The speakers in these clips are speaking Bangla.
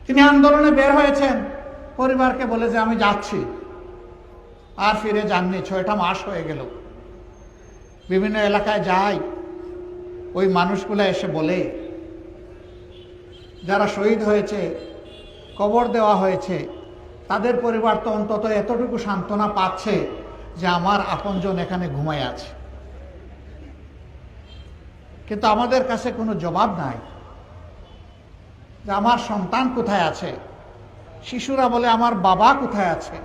তিনি আন্দোলনে বের হয়েছেন, পরিবারকে বলে যে আমি যাচ্ছি, আর ফিরে যাননি। 6টা মাস হয়ে গেল। বিভিন্ন এলাকায় যাই, ওই মানুষগুলো এসে বলে যারা শহীদ হয়েছে, কবর দেওয়া হয়েছে, তাদের পরিবার তো অন্তত এতটুকু সান্ত্বনা পাচ্ছে যে আমার আপনজন এখানে ঘুমায় আছে। কিন্তু আমাদের কাছে কোনো জবাব নাই যে আমার সন্তান কোথায় আছে। শিশুরা বলে আমার বাবা কোথায় আছে,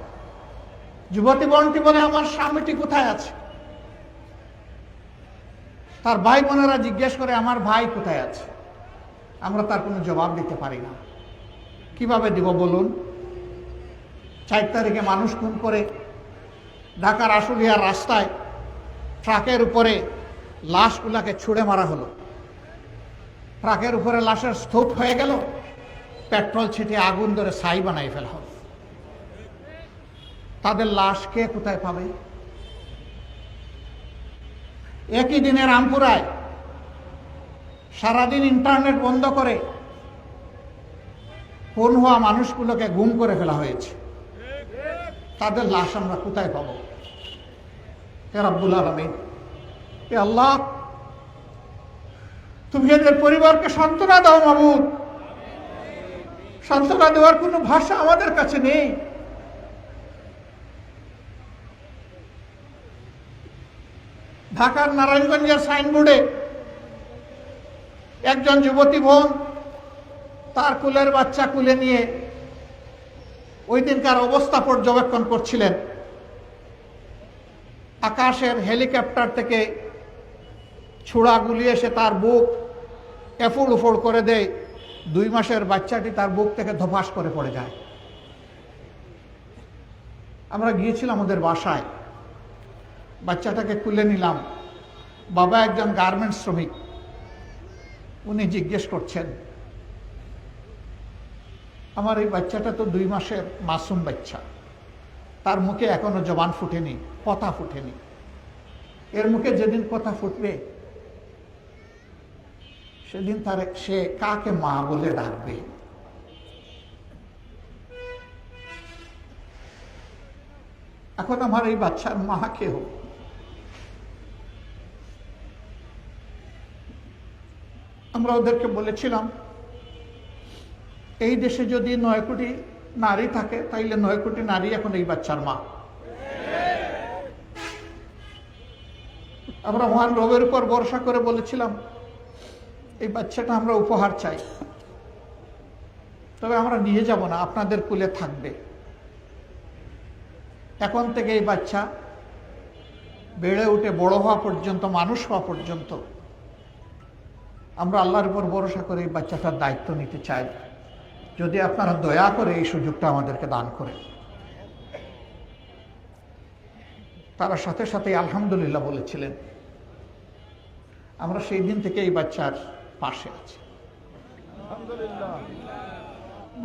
যুবতী বোনটি বলে আমার স্বামীটি কোথায় আছে, তার ভাই বোনেরা জিজ্ঞেস করে আমার ভাই কোথায় আছে। আমরা তার কোনো জবাব দিতে পারি না। কিভাবে দিব বলুন? 4 তারিখে মানুষ খুন করে ঢাকার আশুলিয়ার রাস্তায় ট্রাকের উপরে লাশগুলাকে ছুঁড়ে মারা হলো। ট্রাকের উপরে লাশের স্তূপ হয়ে গেল, পেট্রোল ছিটিয়ে আগুন ধরে ছাই বানাই ফেলা হলো। তাদের লাশ কে কোথায় পাবে? একই দিনে রামপুরায় সারাদিন ইন্টারনেট বন্ধ করে খুন হওয়া মানুষগুলোকে গুম করে ফেলা হয়েছে। তাদের লাশ আমরা কোথায় পাব? হে রব্বুল আলামিন, হে আল্লাহ, তুমি এদের পরিবারকে সান্ত্বনা দাও মাবুদ। সান্ত্বনা দেওয়ার কোনো ভাষা আমাদের কাছে নেই। ঢাকার নারায়ণগঞ্জের সাইনবোর্ডে একজন যুবতী বোন তার কুলের বাচ্চা কুলে নিয়ে ওই দিনকার অবস্থা পর্যবেক্ষণ করছিলেন। আকাশের হেলিকপ্টার থেকে ছোড়া গুলি এসে তার বুক এফুড় উফুড় করে দেয়। 2 মাসের বাচ্চাটি তার বুক থেকে ধপাস করে পড়ে যায়। আমরা গিয়েছিলাম ওদের বাসায়, বাচ্চাটাকে কুলে নিলাম। বাবা একজন গার্মেন্টস শ্রমিক, উনি জিজ্ঞেস করছেন আমার এই বাচ্চাটা তো 2 মাসের মাসুম বাচ্চা, তার মুখে এখনো জবান ফুটেনি, কথা ফুটেনি। এর মুখে যেদিন কথা ফুটবে সেদিন সে কাকে মা বলে ডাকবে? এখন আমার এই বাচ্চার মা কে হোক? আমরা ওদেরকে বলেছিলাম এই দেশে যদি 9 কোটি নারী থাকে তাইলে 9 কোটি নারী এখন এই বাচ্চার মা। আমরা মহান রবের উপর ভরসা করে বলেছিলাম এই বাচ্চাটা আমরা উপহার চাই, তবে আমরা নিয়ে যাব না, আপনাদের কুলে থাকবে। এখন থেকে এই বাচ্চা বেড়ে উঠে বড় হওয়া পর্যন্ত, মানুষ হওয়া পর্যন্ত আমরা আল্লাহর উপর ভরসা করে এই বাচ্চাটার দায়িত্ব নিতে চাই। যদি আপনারা দয়া করে এই সুযোগটা আমাদেরকে দান করেন। তারা সাথে সাথে আলহামদুলিল্লাহ বলেছিলেন। আমরা সেই দিন থেকে এই বাচ্চার পাশে আছি।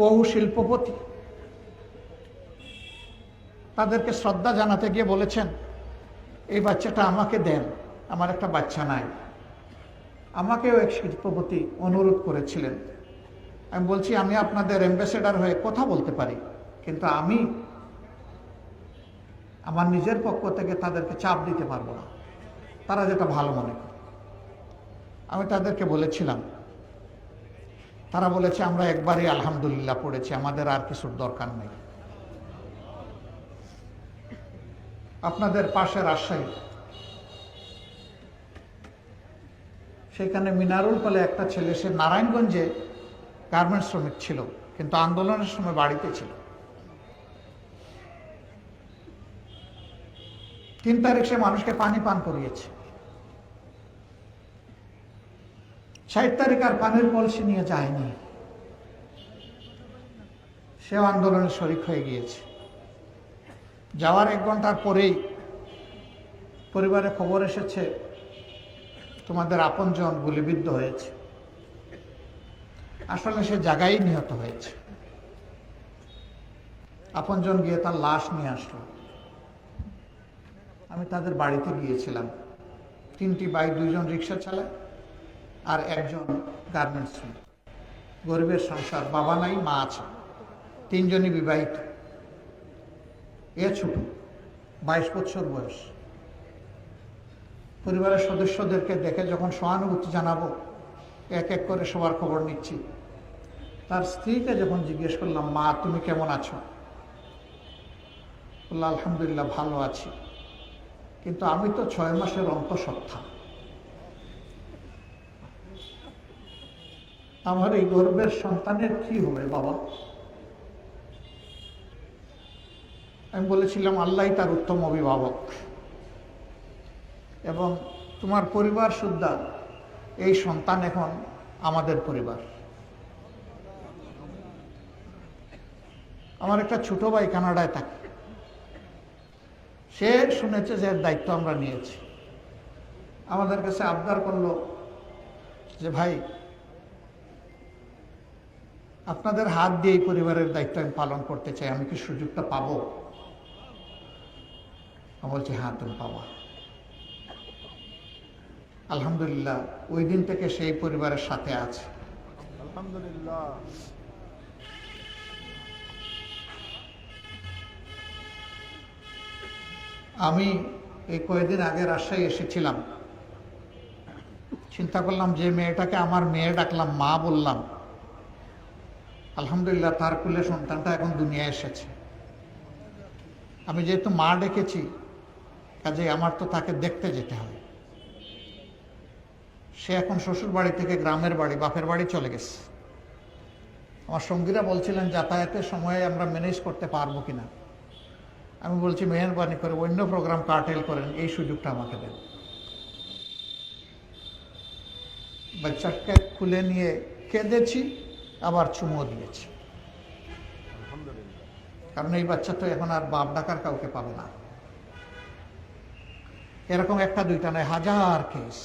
বহু শিল্পপতি তাদেরকে শ্রদ্ধা জানাতে গিয়ে বলেছেন এই বাচ্চাটা আমাকে দেন, আমার একটা বাচ্চা নাই। আমাকেও এক শিল্পপতি অনুরোধ করেছিলেন। আমি বলছি আমি আপনাদের অ্যাম্বাসেডার হয়ে কথা বলতে পারি, কিন্তু আমি আমার নিজের পক্ষ থেকে তাদেরকে চাপ দিতে পারবো না, তারা যেটা ভালো মনে করে। আমি তাদেরকে বলেছিলাম, তারা বলেছে আমরা একবারই আলহামদুলিল্লাহ পড়েছি, আমাদের আর কিছুর দরকার নেই। আপনাদের পাশে রাজশাহী, সেখানে মিনারুল বলে একটা ছেলে, সে নারায়ণগঞ্জে গার্মেন্টস শ্রমিক ছিল, কিন্তু আন্দোলনের সময় বাড়িতে ছিল। 3 তারিখ সে মানুষকে পানি পান করিয়েছে। 60 তারিখ আর পানির কলসি নিয়ে যায়নি, সেও আন্দোলনে শরিক হয়ে গিয়েছে। যাওয়ার 1 ঘন্টার পরেই পরিবারে খবর এসেছে তোমাদের আপনজন গুলিবিদ্ধ হয়েছে। আসলে সে জায়গায় নিহত হয়েছে। আপনজন গিয়ে তার লাশ নিয়ে আসলো। আমি তাদের বাড়িতে গিয়েছিলাম। 3টি বাইক, 2 জন রিক্সা চালায় আর 1 জন গার্মেন্টস শ্রমিক। গরিবের সংসার, বাবা নাই, মা আছে, তিনজনই বিবাহিত। এ ছোট, 22 বছর বয়স। পরিবারের সদস্যদেরকে দেখে যখন সহানুভূতি জানাবো, এক এক করে সবার খবর নিচ্ছি। তার স্ত্রীকে যখন জিজ্ঞেস করলাম, মা তুমি কেমন আছো? বলল, আলহামদুলিল্লাহ ভালো আছি, কিন্তু আমি তো 6 মাসের অন্তঃসত্ত্বা। আমার এই গর্ভের সন্তানের কি হবে বাবা? আমি বলেছিলাম, আল্লাহই তার উত্তম অভিভাবক, এবং তোমার পরিবার সুদ্ধা এই সন্তান এখন আমাদের পরিবার। আমার একটা ছোট ভাই কানাডায় থাকে, সে শুনেছে যে এর দায়িত্ব আমরা নিয়েছি। আমাদের কাছে আবদার করলো যে ভাই, আপনাদের হাত দিয়ে এই পরিবারের দায়িত্ব আমি পালন করতে চাই, আমি কি সুযোগটা পাবো? আমি বলছি, হ্যাঁ তুমি পাবা। আলহামদুলিল্লাহ ওই দিন থেকে সেই পরিবারের সাথে আছে। আলহামদুলিল্লাহ। আমি এই কয়েকদিন আগে রাজশাহী এসেছিলাম, চিন্তা করলাম যে মেয়েটাকে আমার মেয়ে ডাকলাম, মা বললাম, আলহামদুলিল্লাহ তার কুলে সন্তানটা এখন দুনিয়ায় এসেছে। আমি যেহেতু মা ডেকেছি, কাজেই আমার তো তাকে দেখতে যেতে হবে। সে এখন শ্বশুর বাড়ি থেকে গ্রামের বাড়ি, বাপের বাড়ি চলে গেছে। আমার সঙ্গীরা বলছিলেন যাতায়াতের সময়ে আমরা ম্যানেজ করতে পারবো কিনা। আমি বলছি, মেহরবানি করে অন্য প্রোগ্রাম কার্টেল করেন, এই সুযোগটা আমাকে দেন। বাচ্চাকে খুলে নিয়ে কেঁদেছি, আবার চুমো দিয়েছি, কারণ এই বাচ্চা তো এখন আর বাপ ডাকার কাউকে পাবে না। এরকম একটা দুইটা নয়, হাজার কেস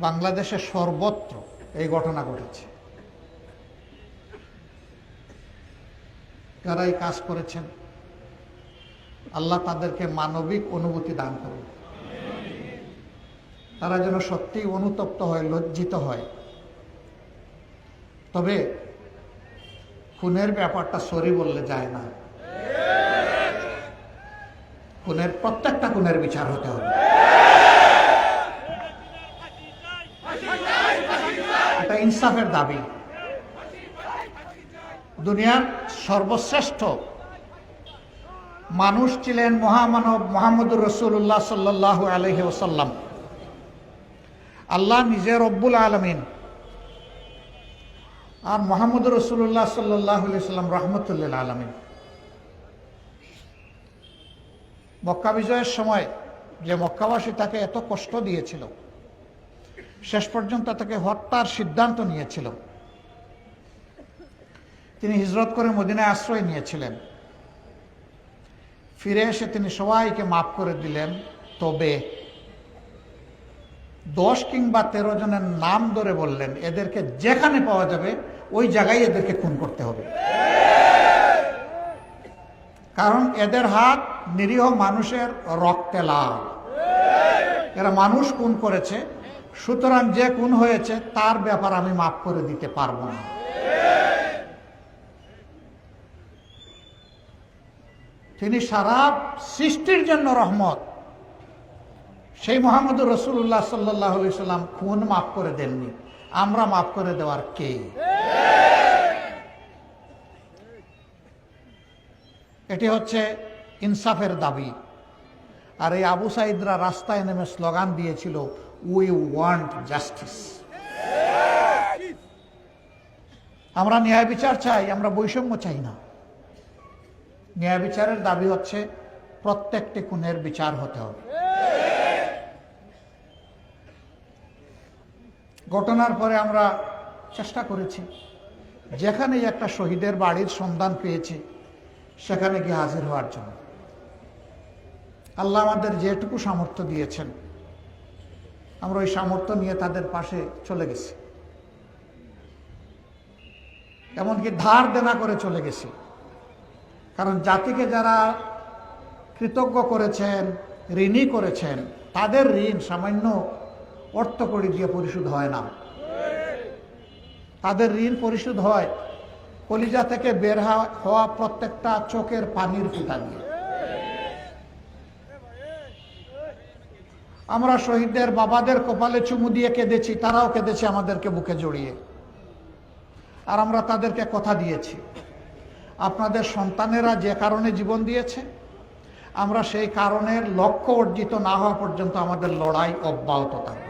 বাংলাদেশের সর্বত্র এই ঘটনা ঘটেছে। যারা এই কাজ করেছেন, আল্লাহ তাদেরকে মানবিক অনুভূতি দান করুন। তারা যেন সত্যিই অনুতপ্ত হয়, লজ্জিত হয়। তবে খুনের ব্যাপারটা সরি বললে যায় না। প্রত্যেকটা খুনের বিচার হতে হবে। এটা ইনসাফের দাবি। দুনিয়ার সর্বশ্রেষ্ঠ মানুষ ছিলেন মহামানব মুহাম্মদুর রাসূলুল্লাহ সাল্লাল্লাহু আলাইহি ওয়াসাল্লাম। আল্লাহ নিজে রব্বুল আলামিন, আর মুহাম্মদুর রাসূলুল্লাহ সাল্লাল্লাহু আলাইহি ওয়াসাল্লাম রাহমাতুল লিল আলামিন। মক্কা বিজয়ের সময় যে মক্কাবাসী তাকে এত কষ্ট দিয়েছিল, শেষ পর্যন্ত তাকে হত্যার সিদ্ধান্ত নিয়েছিল। তিনি হিজরত করে মদিনায় আশ্রয় নিয়েছিলেন। ফিরে এসে তিনি সবাইকে মাফ করে দিলেন। তবে 10 কিংবা 13 জনের নাম ধরে বললেন, এদেরকে যেখানে পাওয়া যাবে ওই জায়গায় এদেরকে খুন করতে হবে, কারণ এদের হাত নিরীহ মানুষের রক্তে লাল। এরা মানুষ খুন করেছে, সুতরাং যে খুন হয়েছে তার ব্যাপার আমি মাফ করে দিতে পারবো না। তিনি সারা সৃষ্টির জন্য রহমত। সেই মুহাম্মদুর রাসূলুল্লাহ সাল্লাল্লাহু আলাইহি সাল্লাম খুন মাফ করে দেননি, আমরা মাফ করে দেওয়ার কে? এটি হচ্ছে ইনসাফের দাবি। আর এই আবু সাইদরা রাস্তায় নেমে স্লোগান দিয়েছিল, উই ওয়ান্ট জাস্টিস। আমরা ন্যায় বিচার চাই, আমরা বৈষম্য চাই না। ন্যায় বিচারের দাবি হচ্ছে প্রত্যেকটি খুনের বিচার হতে হবে। ঘটনার পরে আমরা চেষ্টা করেছি, যেখানেই একটা শহীদের বাড়ির সন্ধান পেয়েছি সেখানে গিয়ে হাজির হওয়ার জন্য। আল্লাহ আমাদের যেটুকু সামর্থ্য দিয়েছেন, আমরা ওই সামর্থ্য নিয়ে তাদের পাশে চলে গেছি। এমনকি ধার দেনা করে চলে গেছি, কারণ জাতিকে যারা কৃতজ্ঞ করেছেন, ঋণী করেছেন, তাদের ঋণ সামান্য অর্থকড়ি দিয়ে পরিশোধ হয় না। তাদের ঋণ পরিশোধ হয় কলিজা থেকে বের হওয়া প্রত্যেকটা চোখের পানির ফোঁটা দিয়ে। আমরা শহীদদের বাবাদের কপালে চুমু দিয়ে কেঁদেছি, তারাও কেঁদেছে আমাদেরকে বুকে জড়িয়ে। আর আমরা তাদেরকে কথা দিয়েছি, আপনাদের সন্তানেরা যে কারণে জীবন দিয়েছে, আমরা সেই কারণের লক্ষ্য অর্জিত না হওয়া পর্যন্ত আমাদের লড়াই অব্যাহত থাকবে।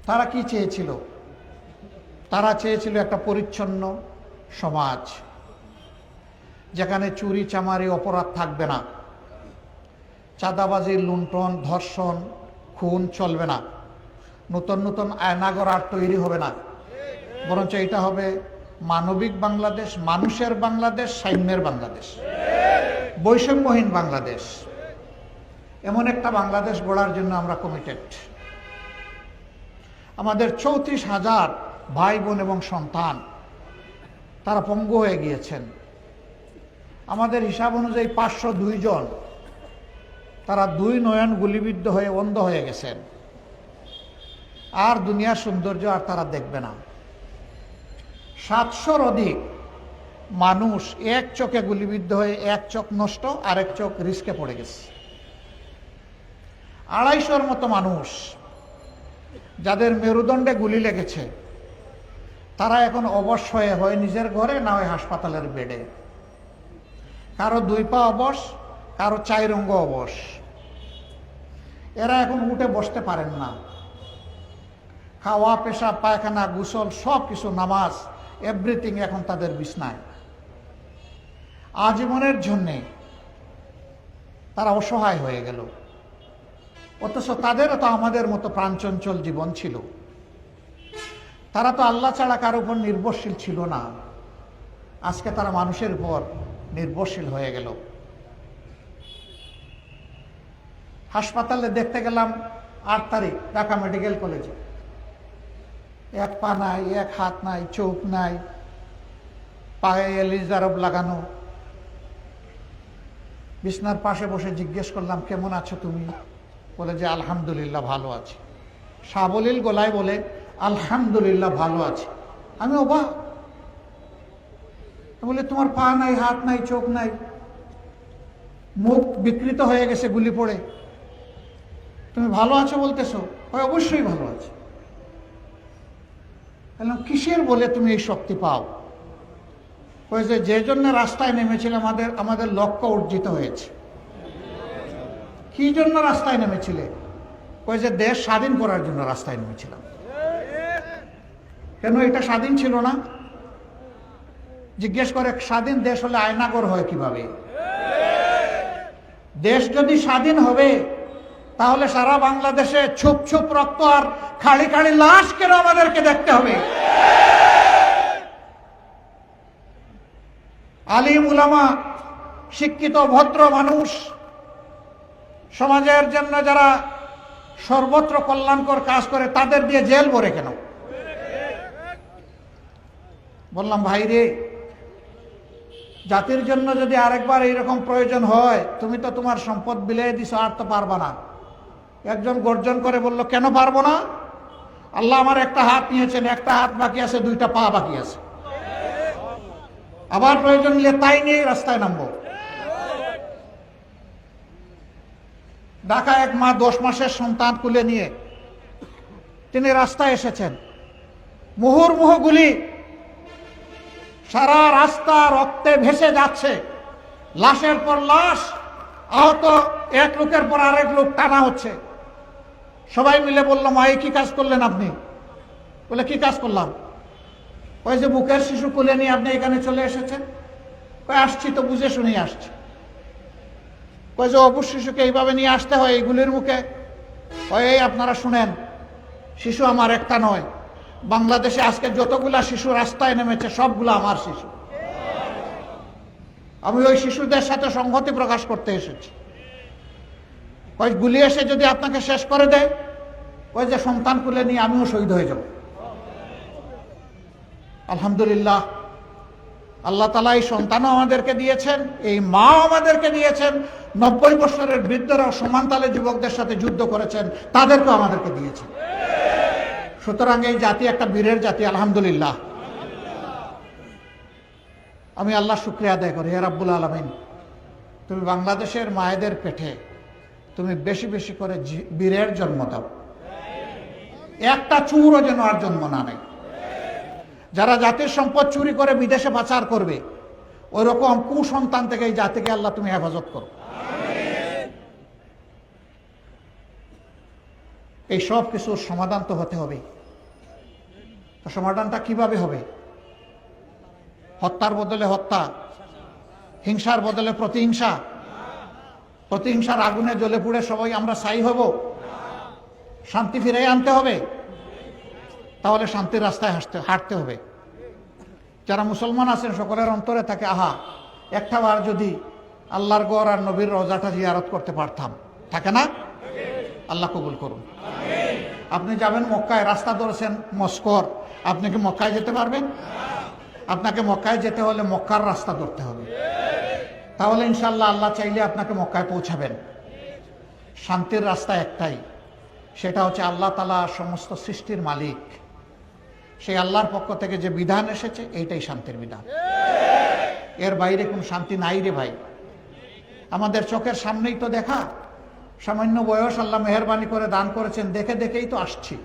তারা কি চেয়েছিল? তারা চেয়েছিল একটা পরিচ্ছন্ন সমাজ, যেখানে চুরি চামারি অপরাধ থাকবে না, চাঁদাবাজি, লুণ্ঠন, ধর্ষণ, খুন চলবে না, নতুন নতুন আয়নাগর আর তৈরি হবে না, বরঞ্চ এটা হবে মানবিক বাংলাদেশ, মানুষের বাংলাদেশ, সাম্যের বাংলাদেশ, বৈষম্যহীন বাংলাদেশ। এমন একটা বাংলাদেশ গড়ার জন্য আমরা কমিটেড। আমাদের ৩৪,০০০ ভাই বোন এবং সন্তান তারা পঙ্গু হয়ে গিয়েছেন। আমাদের হিসাব অনুযায়ী ৫০২ জন তারা ২ নয়ন গুলিবিদ্ধ হয়ে অন্ধ হয়ে গেছেন। আর দুনিয়ার সৌন্দর্য আর তারা দেখবে না। ৭০০-র অধিক মানুষ এক চোখে গুলিবিদ্ধ হয়ে এক চোখ নষ্ট, আরেক চোখ রিস্কে পড়ে গেছে। ২৫০-র মতো মানুষ যাদের মেরুদণ্ডে গুলি লেগেছে, তারা এখন অবশ হয়ে হয় নিজের ঘরে, না হয় হাসপাতালের বেডে। কারো 2 পা অবশ, কারো 4 অঙ্গ অবশ। এরা এখন উঠে বসতে পারেন না। খাওয়া, পেশাব, পায়খানা, গোসল সব কিছু, নামাজ, এভরিথিং এখন তাদের বিছনায়। আজীবনের জন্যে তারা অসহায় হয়ে গেল। অথচ তাদেরও তো আমাদের মতো প্রাণচঞ্চল জীবন ছিল। তারা তো আল্লাহ ছাড়া কারো উপর নির্ভরশীল ছিল না। আজকে তারা মানুষের উপর নির্ভরশীল হয়ে গেল। হাসপাতালে দেখতে গেলাম 8 তারিখ ঢাকা মেডিকেল কলেজে। 1 পা নাই, 1 হাত নাই, চোখ নাই, পায়ে এলিজারব লাগানো। বিছনার পাশে বসে জিজ্ঞেস করলাম, কেমন আছো তুমি? বলে যে আলহামদুলিল্লাহ ভালো আছি। সাবলীল গলায় বলে আলহামদুলিল্লাহ ভালো আছি। আমি অবাক। বলে তোমার পা নাই, হাত নাই, চোখ নাই, মুখ বিকৃত হয়ে গেছে গুলি পড়ে, তুমি ভালো আছো বলতেছো? অবশ্যই ভালো আছি। বললাম কিসের বলে তুমি এই শক্তি পাও? যে জন্য রাস্তায় নেমেছিলাম আমাদের লক্ষ্য অর্জিত হয়েছে। কি জন্য রাস্তায় নেমেছিলে? যে দেশ স্বাধীন করার জন্য রাস্তায় নেমেছিলাম। কেন এটা স্বাধীন ছিল না? জিজ্ঞেস করে, স্বাধীন দেশ হলে আয়নাগর হয় কিভাবে? দেশ যদি স্বাধীন হবে তাহলে সারা বাংলাদেশে ছুপ ছুপ রক্ত আর খালি খালি লাশ কেন আমাদেরকে দেখতে হবে? আলিম উলামা, শিক্ষিত ভদ্র মানুষ, সমাজের জন্য যারা সর্বত্র কল্যাণকর কাজ করে, তাদের দিয়ে জেল ভরে কেন? বললাম ভাই রে, জাতির জন্য যদি আরেকবার এইরকম প্রয়োজন হয়, তুমি তো তোমার সম্পদ বিলিয়ে দিছো, আর তো পারবা না। একজন গর্জন করে বলল, কেন পারবো না? আল্লাহ আমার একটা হাত নিয়েছেন, একটা হাত বাকি আছে, 2টা পা বাকি আছে। আবার প্রয়োজন নিলে তাই নিয়ে রাস্তায় নামবো। ঢাকা এক মা 10 মাসের সন্তান কুলে নিয়ে তিনি রাস্তায় এসেছেন। মুহুর্মুহু গুলি, সারা রাস্তা রক্তে ভেসে যাচ্ছে, লাশের পর লাশ, আহত এক লোকের পর আরেক লোক টানা হচ্ছে। সবাই মিলে বলল, মা এই কি কাজ করলেন আপনি? বলে কি কাজ করলাম? যে বুকের শিশু কোলে নিয়ে আপনি এখানে চলে এসেছেন। আসছি তো, বুঝে শুনেই আসছি। যে অবুজ শিশুকে এইভাবে নিয়ে আসতে হয় এইগুলির মুখে? এই আপনারা শুনেন, শিশু আমার একটা নয়, বাংলাদেশে আজকে যতগুলা শিশু রাস্তায় নেমেছে সবগুলো আমার শিশু। আমি ওই শিশুদের সাথে সংহতি প্রকাশ করতে এসেছি। গুলি এসে যদি আপনাকে শেষ করে দেয়, যে সন্তান কুলে নিয়ে আমিও শহীদ হয়ে যাব। আলহামদুলিল্লাহ, আল্লাহ তাআলা এই সন্তানও আমাদেরকে দিয়েছেন, এই মাও আমাদেরকে দিয়েছেন, 90 বছরের বৃদ্ধরাও সমান তালে যুবকদের সাথে যুদ্ধ করেছেন, তাদেরকেও আমাদেরকে দিয়েছেন। সুতরাং এই জাতি একটা বীরের জাতি, আলহামদুলিল্লাহ। আমি আল্লাহ শুকরিয়া আদায় করি, হে রাব্বুল আলামিন, তুমি বাংলাদেশের মায়েদের পেটে তুমি বেশি বেশি করে বীরের জন্ম দাও, একটা চুরও যেন আর জন্ম না নেয়। যারা জাতির সম্পদ চুরি করে বিদেশে পাচার করবে, ওই রকম কুসন্তান থেকে এই জাতিকে আল্লাহ তুমি হেফাজত করো। এই সব কিছুর সমাধান তো হতে হবে। তো সমাধানটা কিভাবে হবে? হত্যার বদলে হত্যা, হিংসার বদলে প্রতিহিংসা, প্রতিহিংসার আগুনে জ্বলে পুড়ে সবাই আমরা ছাই হব? শান্তি ফিরে আনতে হবে, তাহলে শান্তির রাস্তায় হাঁটতে হবে। যারা মুসলমান আছেন সকলের অন্তরে থাকে, আহা একটা বার যদি আল্লাহর গড় আর নবীর রওজাটা জিয়ারত করতে পারতাম, থাকে না? আল্লাহ কবুল করুন। আপনি যাবেন মক্কায়, রাস্তা ধরেছেন মস্কর, আপনি কি মক্কায় যেতে পারবেন? আপনাকে মক্কায় যেতে হলে মক্কার রাস্তা ধরতে হবে, তাহলে ইনশাল্লাহ আল্লাহ চাইলে আপনাকে মক্কায় পৌঁছাবেন। শান্তির রাস্তা একটাই, সেটা হচ্ছে আল্লাহ তাআলা সমস্ত সৃষ্টির মালিক, সেই আল্লাহর পক্ষ থেকে যে বিধান এসেছে এইটাই শান্তির বিধান। এর বাইরে কোন শান্তি নাই রে ভাই। আমাদের চোখের সামনেই তো দেখা, সামান্য বয়স আল্লাহ মেহেরবানি করে দান করেছেন, দেখে দেখেই তো আসছি,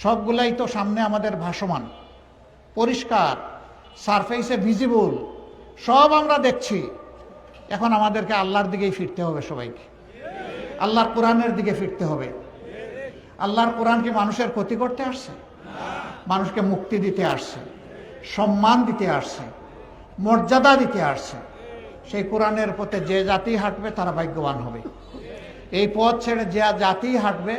সবগুলাই তো সামনে আমাদের ভাসমান, পরিষ্কার, সারফেসে ভিজিবল, সব আমরা দেখছি। এখন আমাদেরকে আল্লাহর দিকেই ফিরতে হবে সবাইকে, আল্লাহর কোরআনের দিকে ফিরতে হবে। আল্লাহর কোরআন কি মানুষের ক্ষতি করতে আসছে? মানুষকে মুক্তি দিতে আসছে, সম্মান দিতে আসছে, মর্যাদা দিতে আসছে। সেই কোরআনের পথে যে জাতি হাঁটবে তারা ভাগ্যবান হবে। এই পথ ছেড়ে যে জাতি হাঁটবে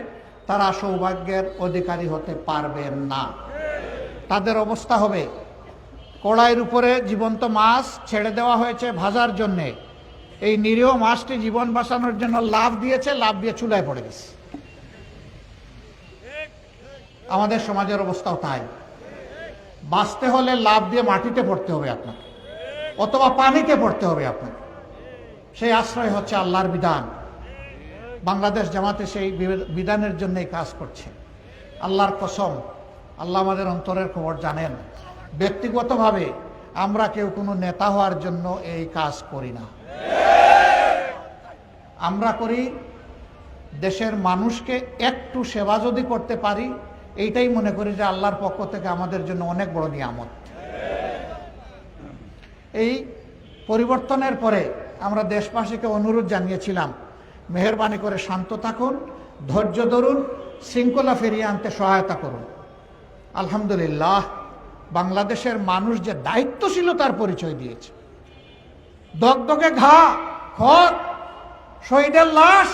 তারা সৌভাগ্যের অধিকারী হতে পারবে না। তাদের অবস্থা হবে, কড়াইয়ের উপরে জীবন্ত মাছ ছেড়ে দেওয়া হয়েছে ভাজার জন্যে, এই নিরীহ মাছটি জীবন বাঁচানোর জন্য লাফ দিয়েছে, লাফ দিয়ে চুলায় পড়ে গেছে। আমাদের সমাজের অবস্থাও তাই। বাঁচতে হলে লাফ দিয়ে মাটিতে পড়তে হবে আপনাকে, অথবা পানিতে পড়তে হবে আপনাকে। সেই আশ্রয় হচ্ছে আল্লাহর বিধান। বাংলাদেশ জামাতে সেই বিধানের জন্যই কাজ করছে। আল্লাহর কসম, আল্লাহ আমাদের অন্তরের খবর জানেন। ব্যক্তিগতভাবে আমরা কেউ কোনো নেতা হওয়ার জন্য এই কাজ করি না। আমরা করি দেশের মানুষকে একটু সেবা যদি করতে পারি, এইটাই মনে করি যে আল্লাহর পক্ষ থেকে আমাদের জন্য অনেক বড় নিয়ামত। এই পরিবর্তনের পরে আমরা দেশবাসীকে অনুরোধ জানিয়েছিলাম, মেহেরবানি করে শান্ত থাকুন, ধৈর্য ধরুন, শৃঙ্খলা ফিরিয়ে আনতে সহায়তা করুন। আলহামদুলিল্লাহ, বাংলাদেশের মানুষ যে দায়িত্বশীলতার পরিচয় দিয়েছে। দগদগে ঘা, খড়, শহীদের লাশ,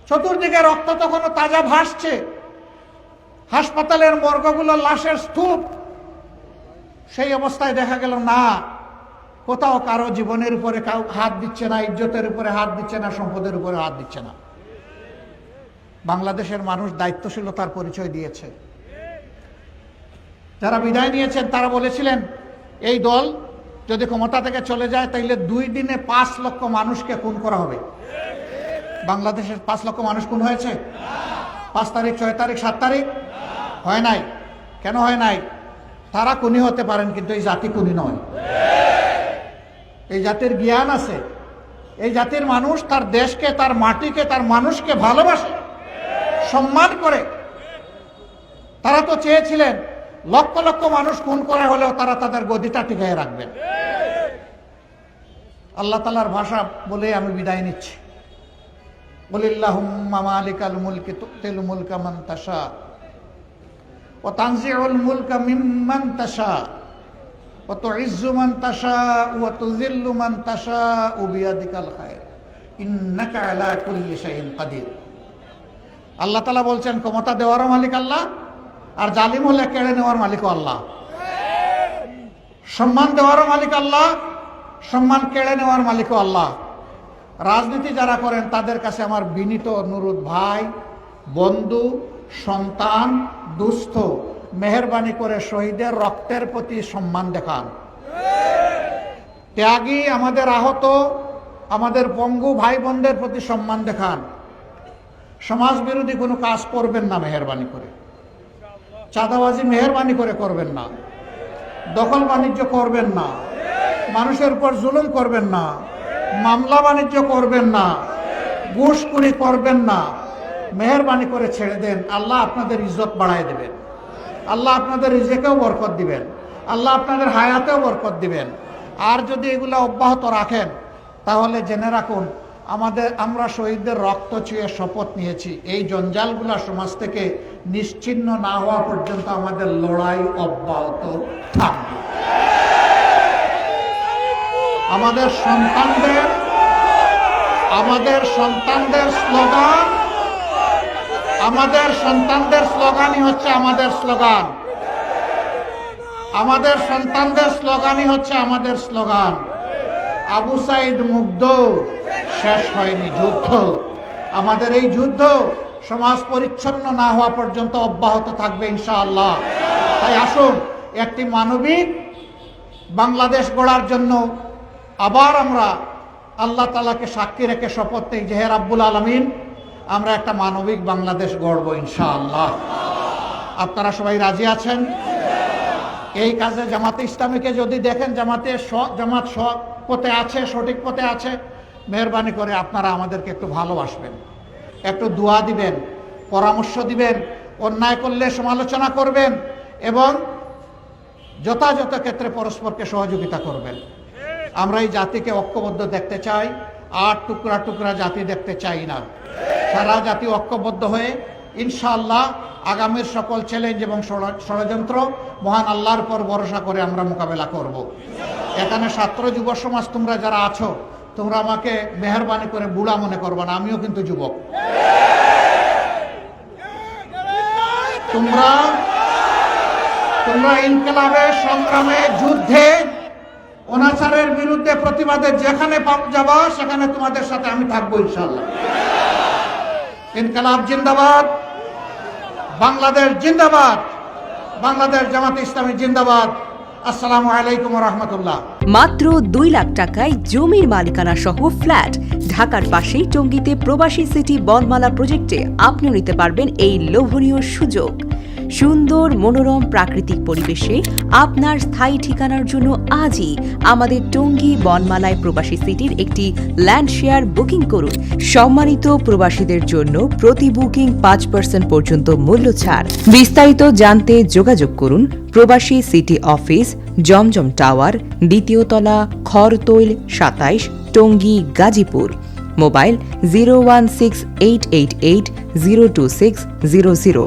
চতুর্দিকে রক্ত তখনও তাজা ভাসছে, হাসপাতালের মর্গগুলো লাশের স্তূপ। সেই অবস্থায় দেখা গেল না, কোথাও কারো জীবনের উপরে হাত দিচ্ছে না, ইজ্জতের উপরে হাত দিচ্ছে না, সম্পদের উপরে হাত দিচ্ছে না। বাংলাদেশের মানুষ দায়িত্বশীলতার পরিচয় দিয়েছে। যারা বিদায় নিয়েছেন তারা বলেছিলেন এই দল যদি ক্ষমতা থেকে চলে যায় তাহলে 2 দিনে 5 লক্ষ মানুষকে খুন করা হবে। বাংলাদেশের 5 লক্ষ মানুষ খুন হয়েছে? 5 তারিখ, 6 তারিখ, 7 তারিখ হয় নাই। কেন হয় নাই? তারা খুনি হতে পারেন, কিন্তু এই জাতি খুনি নয়। এই জাতির জ্ঞান আছে, এই জাতির মানুষ তার দেশকে, তার মাটিকে, তার মানুষকে ভালোবাসে, সম্মান করে। তারা তো চেয়েছিলেন লক্ষ লক্ষ মানুষ খুন করা হলেও তারা তাদের গদিটা টিকিয়ে রাখবেন। আল্লাহ তাআলার ভাষা বলে আমি বিদায় নিচ্ছি। বলিল্লাহুম্মা মালিকাল মুলকি তুতিল মুলকা মান তাশা ওয়া তানজিউল মুলকা মিম্মান তাশা ওয়া তুইজ্জু মান তাশা ওয়া তুযিল্লু মান তাশা বিয়াদিকাল খায়র ইন্নাকা আলা কুল্লি শাইইন কাদির। আল্লাহ তাআলা বলছেন ক্ষমতা দেওয়ার মালিক আল্লাহ, আর জালিম হলে কেড়ে নেওয়ার মালিক আল্লাহ। সম্মান দেওয়ারও মালিক আল্লাহ, সম্মান কেড়ে নেওয়ার মালিক আল্লাহ। রাজনীতি যারা করেন তাদের কাছে আমার বিনীত অনুরোধ, ভাই, বন্ধু, সন্তান, দুস্থ, মেহেরবানি করে শহীদের রক্তের প্রতি সম্মান দেখান। ত্যাগী আমাদের আহত, আমাদের পঙ্গু ভাই বোনদের প্রতি সম্মান দেখান। সমাজ বিরোধী কোনো কাজ করবেন না মেহেরবানি করে। চাঁদাবাজি মেহেরবানি করে করবেন না। দখল বাণিজ্য করবেন না। মানুষের উপর জুলুম করবেন না। মামলা বাণিজ্য করবেন না। ঘুষখুরি করবেন না। মেহেরবানি করে ছেড়ে দেন। আল্লাহ আপনাদের ইজ্জত বাড়ায় দেবেন। আল্লাহ আপনাদের রিজেকেও বরকত দিবেন। আল্লাহ আপনাদের হায়াতেও বরকত দিবেন। আর যদি এগুলো অব্যাহত রাখেন তাহলে জেনে রাখুন, আমরা শহীদদের রক্ত ছুঁয়ে শপথ নিয়েছি, এই জঞ্জালগুলা সমাজ থেকে নিশ্চিহ্ন না হওয়া পর্যন্ত আমাদের লড়াই অব্যাহত থাকবে। আমাদের স্লোগানই হচ্ছে আমাদের স্লোগান। আমাদের সন্তানদের স্লোগানই হচ্ছে আমাদের স্লোগান। আবু সাইদ মুগ্ধ, শেষ হয়নি যুদ্ধ। আমাদের এই যুদ্ধ সমাজ পরিচ্ছন্ন না হওয়া পর্যন্ত অব্যাহত থাকবে ইনশাআল্লাহ। তাই আসুন, একটি মানবিক বাংলাদেশ গড়ার জন্য আবার আমরা আল্লাহ তাআলাকে সাক্ষী রেখে শপথ নেই যে হে রাব্বুল আলামিন, আমরা একটা মানবিক বাংলাদেশ গড়ব ইনশাআল্লাহ। আপনারা সবাই রাজি আছেন? এই কাজে জামাতে ইসলামীকে যদি দেখেন জামাত পথে আছে, সঠিক পথে আছে, মেহরবানি করে আপনারা আমাদেরকে একটু ভালোবাসবেন, একটু দোয়া দিবেন, পরামর্শ দিবেন, অন্যায় করলে সমালোচনা করবেন এবং যথাযথ ক্ষেত্রে পরস্পরকে সহযোগিতা করবেন। আমরা এই জাতিকে ঐক্যবদ্ধ দেখতে চাই, আর টুকরা টুকরা জাতি দেখতে চাই না। সারা জাতি ঐক্যবদ্ধ হয়ে ইনশাআল্লাহ আগামীর সকল চ্যালেঞ্জ এবং ষড়যন্ত্র মহান আল্লাহর উপর ভরসা করে আমরা মোকাবেলা করব। এখানে ছাত্র যুব সমাজ তোমরা যারা আছো, তোমরা আমাকে মেহেরবানি করে বুড়া মনে করবে না, আমিও কিন্তু যুবক। তোমরা ইনকিলাবে, সংগ্রামে, যুদ্ধে, অনাচারের বিরুদ্ধে প্রতিবাদে যেখানে যাবা সেখানে তোমাদের সাথে আমি থাকবো ইনশাআল্লাহ। ইনকিলাব জিন্দাবাদ, বাংলাদেশ জিন্দাবাদ, বাংলাদেশ জামাতে ইসলামী জিন্দাবাদ। আসসালামু আলাইকুম ওয়া রাহমাতুল্লাহ। মাত্র 2 লাখ টাকায় জমির মালিকানা সহ ফ্ল্যাট ঢাকার পাশেই টঙ্গীতে প্রবাসী সিটি বনমালা প্রজেক্টে আপনি নিতে পারবেন এই লোভনীয় সুযোগ। সুন্দর মনোরম প্রাকৃতিক পরিবেশে আপনার স্থায়ী ঠিকানার জন্য আজই আমাদের টঙ্গী বনমালায় প্রবাসী সিটির একটি ল্যান্ড শেয়ার বুকিং করুন। সম্মানিত প্রবাসীদের জন্য প্রতি বুকিং 5% পর্যন্ত মূল্য ছাড়। বিস্তারিত জানতে যোগাযোগ করুন প্রবাসী সিটি অফিস, জমজম টাওয়ার, 2য় তলা, খরতৈল 27, টঙ্গী, গাজীপুর। মোবাইল 01688802600।